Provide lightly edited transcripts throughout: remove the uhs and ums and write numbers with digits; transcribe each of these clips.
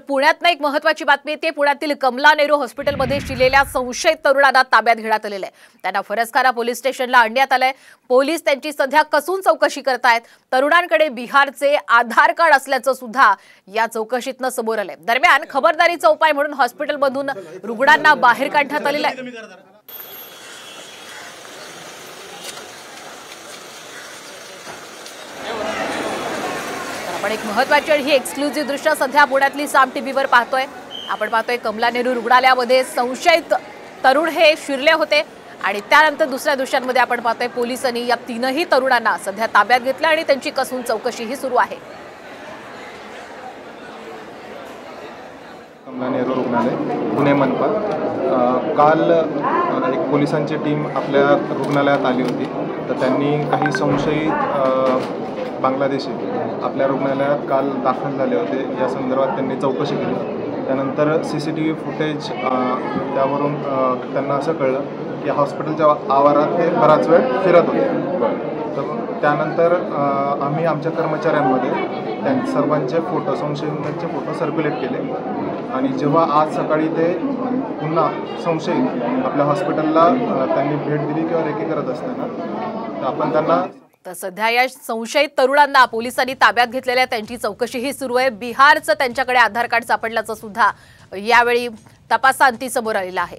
पुण्यातनं एक महत्त्वाची बातमी येते। पुण्यातील कमला नेहरू हॉस्पिटलमध्ये शिरलेल्या संशयित तरुणाला ताब्यात घेण्यात आलेलं आहे। त्यांना फरसखाना पोलीस स्टेशनला आणण्यात आलंय। पोलीस त्यांची सध्या कसून चौकशी करतायत। तरुणांकडे बिहारचे आधार कार्ड असल्याचं सुद्धा या चौकशीतनं समोर आलंय। दरम्यान खबरदारीचा उपाय म्हणून हॉस्पिटलमधून रुग्णांना बाहेर काढण्यात आलेलं आहे। आपण एक महत्त्वाची आणि ही एक्सक्लुझिव्ह दृश्य सध्या पुण्यातली साम टीव्हीवर पाहतोय। आपण पाहतोय कमला नेहरू रुग्णालयामध्ये संशयित तरुण हे शिरले होते आणि त्यानंतर दुसऱ्या दृश्यांमध्ये आपण पाहतोय पोलिसांनी या तीनही तरुणांना सध्या ताब्यात घेतलं आणि त्यांची कसून चौकशीही सुरू आहे। कमला नेहरू रुग्णालय पुणे मनपा काल एक पोलिसांची टीम आपल्या रुग्णालयात आली होती। तर त्यांनी काही संशयित बांगलादेशी आपल्या रुग्णालयात काल दाखल झाले होते। या संदर्भात त्यांनी चौकशी केली। त्यानंतर CCTV फुटेज त्यावरून त्यांना असं कळलं की हॉस्पिटलच्या आवारात ते बराच वेळ फिरत होते। तर त्यानंतर आम्ही आमच्या कर्मचाऱ्यांमध्ये त्यांच्या सर्वांचे फोटो संशयितांचे फोटो सर्क्युलेट केले आणि जेव्हा आज सकाळी ते पुन्हा संशयित आपल्या हॉस्पिटलला त्यांनी भेट दिली किंवा रेकी करत असताना तर आपण त्यांना तर सध्या या संशयित तरुणांना पोलिसांनी ताब्यात घेतलेल्या त्यांची चौकशीही सुरू आहे। बिहारचं त्यांच्याकडे आधार कार्ड सापडल्याचं सुद्धा यावेळी तपासांती समोर आलेलं आहे।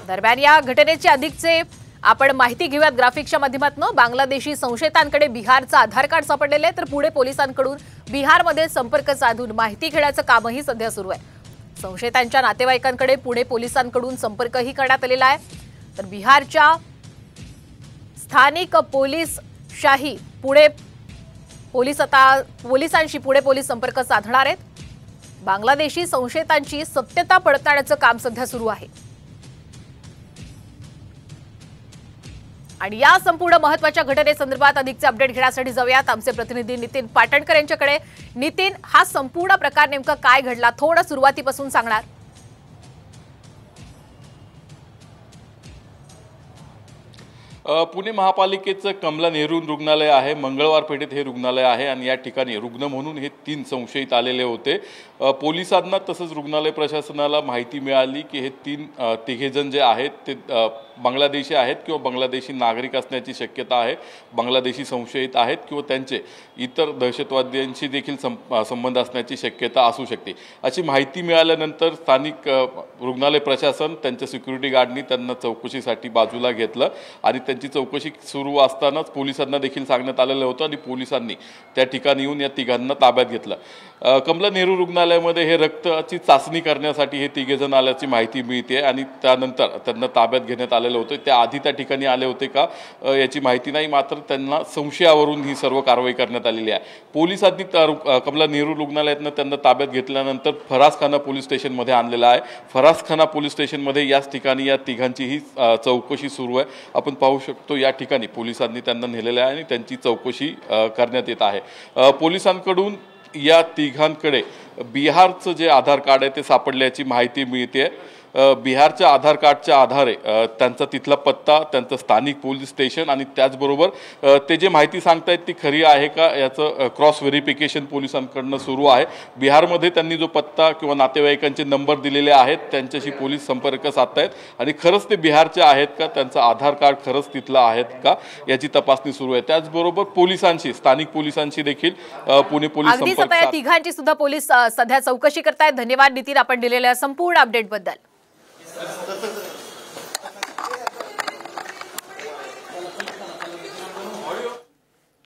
दरम्यान या घटनेची अधिकचे आपण माहिती घेऊयात ग्राफिक्सच्या माध्यमातून। बांगलादेशी संशयितांकडे बिहारचं आधार कार्ड सापडलेलं आहे, तर पुणे पोलिसांकडून बिहारमध्ये संपर्क साधून माहिती घेण्याचं कामही सध्या सुरू आहे। संशयितांच्या नातेवाईकांकडे पुणे पोलिसांकडून संपर्कही करण्यात आलेला आहे। तर बिहारच्या स्थानिक पोलीस शाही पुणे पोलिसांशी पुणे पोलीस संपर्क साधणार आहेत। बांगलादेशी संशयितांची सत्यता पडताळण्याचं काम सध्या सुरू आहे। आणि या संपूर्ण महत्त्वाच्या घटनेसंदर्भात अधिकचे अपडेट घेण्यासाठी जाऊयात आमचे प्रतिनिधी नितीन पाटणकर यांच्याकडे। नितीन, हा संपूर्ण प्रकार नेमका काय घडला, थोडं सुरुवातीपासून सांगणार? पुणे महापालिकेचं कमला नेहरू रुग्णालय आहे। मंगळवार पेठेत हे रुग्णालय आहे आणि या ठिकाणी रुग्ण म्हणून हे 3 संशयित आलेले होते। पोलिसांना तसंच रुग्णालय प्रशासनाला माहिती मिळाली की हे तिघेजण जे आहेत ते बांगलादेशी आहेत किंवा बांगलादेशी नागरिक असण्याची शक्यता आहे। बांगलादेशी संशयित आहेत किंवा त्यांचे इतर दहशतवाद्यांशी देखील संबंध असण्याची शक्यता असू शकते। अशी माहिती मिळाल्यानंतर स्थानिक रुग्णालय प्रशासन त्यांच्या सिक्युरिटी गार्डनी त्यांना चौकशीसाठी बाजूला घेतलं आणि त्यांची चौकशी सुरू असतानाच पोलिसांना देखील सांगण्यात आलेलं होतं आणि पोलिसांनी त्या ठिकाणी येऊन या तिघांना ताब्यात घेतलं। कमला नेहरू रुग्णालयामध्ये हे रक्ताची चाचणी करण्यासाठी हे तिघेजण आल्याची माहिती मिळते आणि त्यानंतर त्यांना ताब्यात घेण्यात आलेलं होतं। त्या आधी त्या ठिकाणी आले होते का याची माहिती नाही, मात्र त्यांना संशयावरून ही सर्व कारवाई करण्यात आलेली आहे। पोलिसांनी कमला नेहरू रुग्णालयातनं त्यांना ताब्यात घेतल्यानंतर फरसखाना पोलीस स्टेशनमध्ये आणलेलं आहे। फरसखाना पोलीस स्टेशनमध्ये याच ठिकाणी या तिघांची ही चौकशी सुरू आहे। आपण पाहू शकतो या ठिकाणी पोलिसांनी त्यांना नेलेलं आहे आणि त्यांची चौकशी करण्यात येत आहे। पोलिसांकडून या तिघांकडे बिहारचं जे आधार कार्ड आहे ते सापडल्याची माहिती मिळते। बिहारच्या आधार कार्डच्या आधारे त्यांचा तिथला पत्ता, त्यांचं स्थानिक पोलीस स्टेशन आणि त्याचबरोबर ते जे माहिती सांगतायत ती खरी आहे का याचं क्रॉस व्हेरिफिकेशन पोलिसांकडनं सुरू आहे। बिहारमध्ये त्यांनी जो पत्ता किंवा नातेवाईकांचे नंबर दिलेले आहेत त्यांच्याशी पोलीस संपर्क साधतायत आणि खरंच ते बिहारचे आहेत का, त्यांचं आधार कार्ड खरंच तिथलं आहेत का याची तपासणी सुरू आहे। त्याचबरोबर पोलिसांशी, स्थानिक पोलिसांशी देखील पुणे पोलीस संपर्क तिघांची सुद्धा पोलीस सध्या चौकशी करतायत। धन्यवाद नितीन, आपण दिलेल्या संपूर्ण अपडेटबद्दल।